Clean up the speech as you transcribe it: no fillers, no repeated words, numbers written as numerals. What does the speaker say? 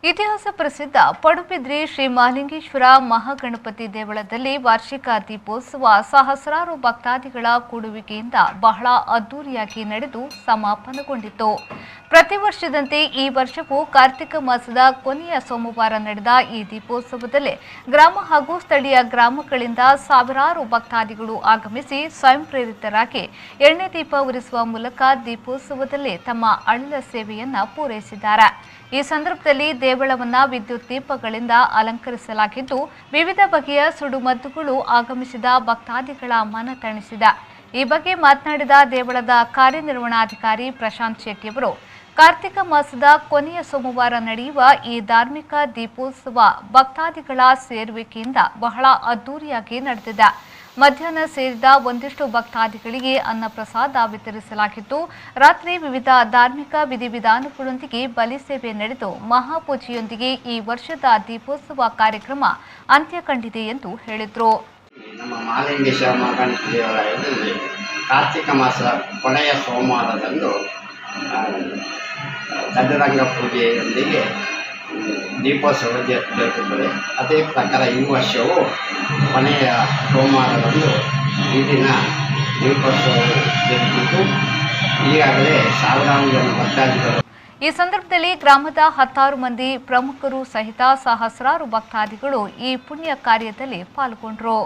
ಇತಿಹಾಸ ಪ್ರಸಿದ್ಧ ಪಡುಬಿದ್ರಿ ಶ್ರೀ ಮಹಾಲಿಂಗೇಶ್ವರ ಮಹಾಗಣಪತಿ ದೇವಳದಲ್ಲಿ ವಾರ್ಷಿಕ ದೀಪೋತ್ಸವ ಸಹಸ್ರಾರು ಭಕ್ತಾದಿಗಳ ಕೂಡುವಿಕೆಯಿಂದ ಬಹಳ ಅದ್ದೂರಿಯಾಗಿ ನಡೆದು ಸಮಾಪನಗೊಂಡಿತು. ಪ್ರತಿ ವರ್ಷದಂತೆ ಈ ವರ್ಷವೂ ಕಾರ್ತಿಕ ಮಾಸದ ಕೊನೆಯ ಸೋಮವಾರ ನಡೆದ ಈ ದೀಪೋತ್ಸವದಲ್ಲಿ ಗ್ರಾಮ ಹಾಗೂ ಸ್ಥಳೀಯ ಗ್ರಾಮಗಳಿಂದ ಸಾವಿರಾರು ಭಕ್ತಾದಿಗಳು ಆಗಮಿಸಿ ಸ್ವಯಂ ಪ್ರೇರಿತರಾಗಿ ಎಣ್ಣೆ ದೀಪ ಉರಿಸುವ ಮೂಲಕ ದೀಪೋತ್ಸವದಲ್ಲಿ ತಮ್ಮ ಅಳಿಲ ಸೇವೆಯನ್ನ ಪೂರೈಸಿದ್ದಾರೆ. ಈ ಸಂದರ್ಭದಲ್ಲಿ ದೇವಳವನ್ನ ವಿದ್ಯುತ್ ದೀಪಗಳಿಂದ ಅಲಂಕರಿಸಲಾಗಿದ್ದು, ವಿವಿಧ ಬಗೆಯ ಸುಡುಮದ್ದುಗಳು ಆಗಮಿಸಿದ ಭಕ್ತಾದಿಗಳ ಮನ ತಣಿಸಿದೆ. ಈ ಬಗ್ಗೆ ಮಾತನಾಡಿದ ದೇವಳದ ಕಾರ್ಯನಿರ್ವಹಣಾಧಿಕಾರಿ ಪ್ರಶಾಂತ್ ಶೆಟ್ಟಿಯವರು, ಕಾರ್ತಿಕ ಮಾಸದ ಕೊನೆಯ ಸೋಮವಾರ ನಡೆಯುವ ಈ ಧಾರ್ಮಿಕ ದೀಪೋತ್ಸವ ಭಕ್ತಾದಿಗಳ ಸೇರುವಿಕೆಯಿಂದ ಬಹಳ ಅದ್ದೂರಿಯಾಗಿ ನಡೆದಿದೆ. ಮಧ್ಯಾಹ್ನ ಸೇರಿದ ಒಂದಿಷ್ಟು ಭಕ್ತಾದಿಗಳಿಗೆ ಅನ್ನಪ್ರಸಾದ ವಿತರಿಸಲಾಗಿದ್ದು, ರಾತ್ರಿ ವಿವಿಧ ಧಾರ್ಮಿಕ ವಿಧಿವಿಧಾನಗಳೊಂದಿಗೆ ಬಲಿಸೇವೆ ನಡೆದು ಮಹಾಪೂಜೆಯೊಂದಿಗೆ ಈ ವರ್ಷದ ದೀಪೋತ್ಸವ ಕಾರ್ಯಕ್ರಮ ಅಂತ್ಯ ಕಂಡಿದೆ ಎಂದು ಹೇಳಿದರು. ನಮ್ಮ ಮಹಾಲಿಂಗೇಶ್ವರ ಮಹಾಗಣಪತಿ ದೇವಾಲಯದಲ್ಲಿ ಕಾರ್ತಿಕ ಮಾಸ ಕೊನೆಯ ಸೋಮವಾರದಂದು ಚಂದ್ರರಂಗ ಪೂಜೆಯೊಂದಿಗೆ ದೀಪೋತ್ಸವ ಜರುಗುತ್ತದೆ. ಅದೇ ಪ್ರಕಾರ ಈ ವರ್ಷವೂ ಕೊನೆಯ ಸೋಮವಾರದಂದು ಈ ದಿನ ದೀಪೋತ್ಸವ ಜರುಗಿದ್ದು ಈಗಾಗಲೇ ಸಾವಿರಾರು ಜನ ಭಕ್ತಾದಿಗಳು. ಈ ಸಂದರ್ಭದಲ್ಲಿ ಗ್ರಾಮದ 10 ಮಂದಿ ಪ್ರಮುಖರು ಸಹಿತ ಸಹಸ್ರಾರು ಭಕ್ತಾದಿಗಳು ಈ ಪುಣ್ಯ ಕಾರ್ಯದಲ್ಲಿ ಪಾಲ್ಗೊಂಡರು.